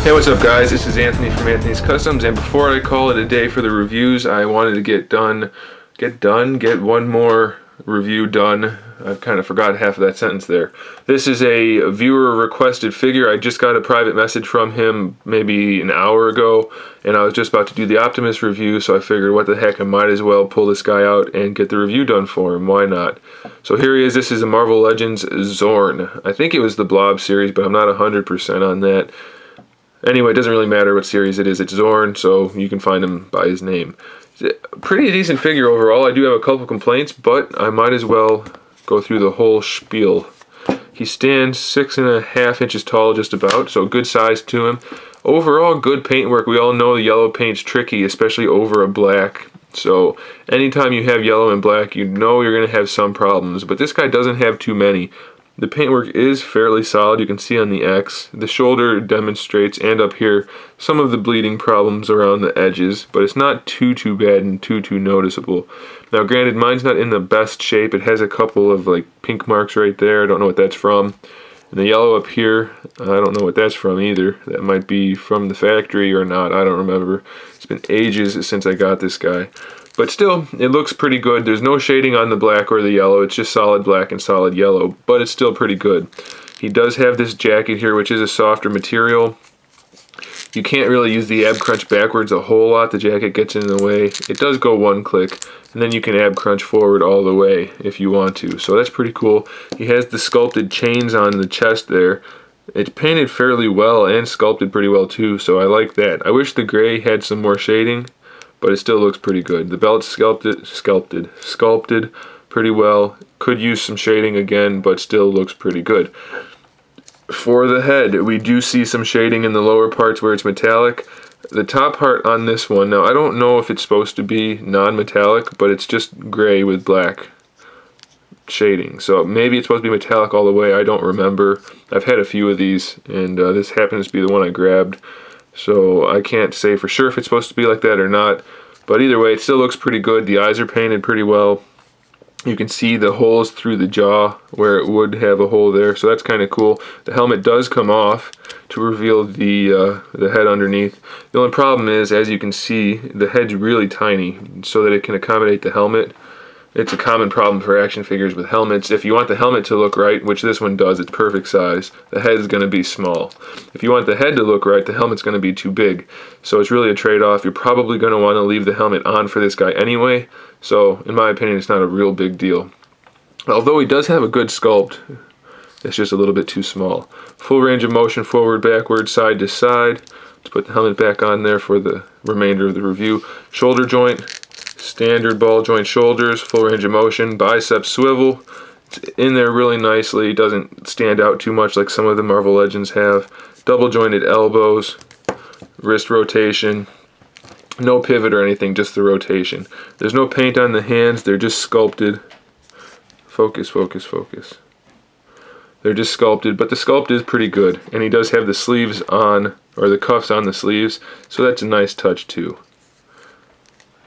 Hey, what's up guys? This is Anthony from Anthony's Customs, and before I call it a day for the reviews, I wanted to get one more review done. I've kind of forgot half of that sentence there. This is a viewer requested figure. I just got a private message from him maybe an hour ago, and I was just about to do the Optimus review, so I figured what the heck, I might as well pull this guy out and get the review done for him. Why not? So here he is. This is a Marvel Legends Xorn. I think it was the Blob series, but I'm not 100% on that. Anyway, it doesn't really matter what series it is. It's Xorn, so you can find him by his name. Pretty decent figure overall. I do have a couple complaints, but I might as well go through the whole spiel. He stands 6.5 inches tall, just about, so good size to him. Overall, good paintwork. We all know the yellow paint's tricky, especially over a black. So anytime you have yellow and black, you know you're going to have some problems. But this guy doesn't have too many. The paintwork is fairly solid. You can see on the X. The shoulder demonstrates, and up here, some of the bleeding problems around the edges, but it's not too bad and too noticeable. Now granted, mine's not in the best shape. It has a couple of like pink marks right there. I don't know what that's from. And the yellow up here, I don't know what that's from either. That might be from the factory or not. I don't remember. It's been ages since I got this guy. But still, it looks pretty good. There's no shading on the black or the yellow. It's just solid black and solid yellow, but it's still pretty good. He does have this jacket here, which is a softer material. You can't really use the ab crunch backwards a whole lot. The jacket gets in the way. It does go one click, and then you can ab crunch forward all the way if you want to. So that's pretty cool. He has the sculpted chains on the chest there. It's painted fairly well and sculpted pretty well too, so I like that. I wish the gray had some more shading, but it still looks pretty good. The belt's sculpted pretty well. Could use some shading again, but still looks pretty good. For the head, we do see some shading in the lower parts where it's metallic. The top part on this one, now I don't know if it's supposed to be non-metallic, but it's just gray with black shading. So maybe it's supposed to be metallic all the way. I don't remember. I've had a few of these, and this happens to be the one I grabbed. So I can't say for sure if it's supposed to be like that or not, but either way, it still looks pretty good. The eyes are painted pretty well. You can see the holes through the jaw where it would have a hole there, so that's kind of cool. The helmet does come off to reveal the head underneath. The only problem is, as you can see, the head's really tiny so that it can accommodate the helmet. It's a common problem for action figures with helmets. If you want the helmet to look right, which this one does, it's perfect size, the head is going to be small. If you want the head to look right, the helmet's going to be too big. So it's really a trade-off. You're probably going to want to leave the helmet on for this guy anyway. So in my opinion, it's not a real big deal. Although he does have a good sculpt, it's just a little bit too small. Full range of motion, forward, backward, side to side. Let's put the helmet back on there for the remainder of the review. Shoulder joint. Standard ball joint shoulders, full range of motion, bicep swivel. It's in there really nicely. It doesn't stand out too much like some of the Marvel Legends have. Double jointed elbows, wrist rotation. No pivot or anything, just the rotation. There's no paint on the hands, they're just sculpted. Focus. They're just sculpted, but the sculpt is pretty good. And he does have the sleeves on, or the cuffs on the sleeves, so that's a nice touch too.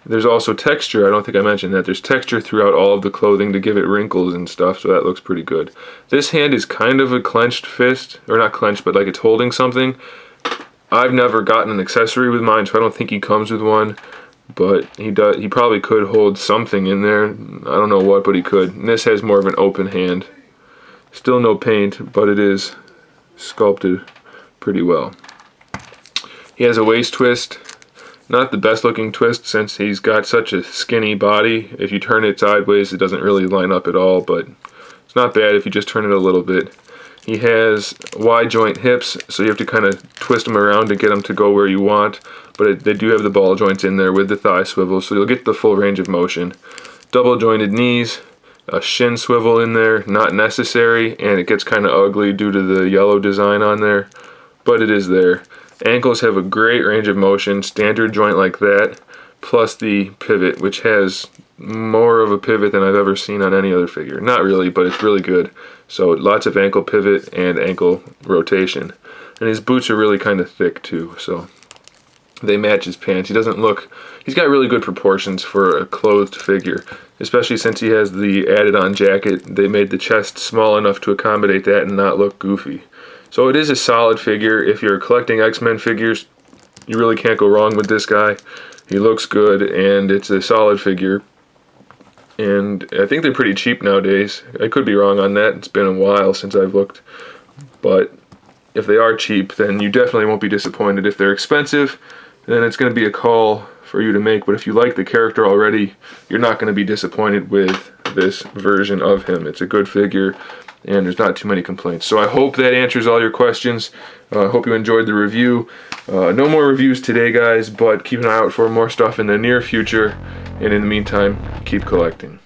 There's also texture. I don't think I mentioned that. There's texture throughout all of the clothing to give it wrinkles and stuff, so that looks pretty good. This hand is kind of a clenched fist, or not clenched, but like it's holding something. I've never gotten an accessory with mine, so I don't think he comes with one, but he probably could hold something in there. I don't know what, but he could. And this has more of an open hand. Still no paint, but it is sculpted pretty well. He has a waist twist. Not the best looking twist since he's got such a skinny body. If you turn it sideways, it doesn't really line up at all, but it's not bad if you just turn it a little bit. He has wide joint hips, so you have to kind of twist them around to get them to go where you want, but they do have the ball joints in there with the thigh swivel, so you'll get the full range of motion. Double jointed knees, a shin swivel in there, not necessary, and it gets kind of ugly due to the yellow design on there, but it is there. Ankles have a great range of motion, standard joint like that, plus the pivot, which has more of a pivot than I've ever seen on any other figure. Not really, but it's really good. So lots of ankle pivot and ankle rotation. And his boots are really kind of thick too, so they match his pants. He's got really good proportions for a clothed figure, especially since he has the added on jacket. They made the chest small enough to accommodate that and not look goofy. So it is a solid figure. If you're collecting X-Men figures, you really can't go wrong with this guy. He looks good, and it's a solid figure. And I think they're pretty cheap nowadays. I could be wrong on that. It's been a while since I've looked. But if they are cheap, then you definitely won't be disappointed. If they're expensive, then it's going to be a call for you to make. But if you like the character already, you're not going to be disappointed with this version of him. It's a good figure, and there's not too many complaints. So I hope that answers all your questions. I hope you enjoyed the review. No more reviews today, guys, but keep an eye out for more stuff in the near future. And in the meantime, keep collecting.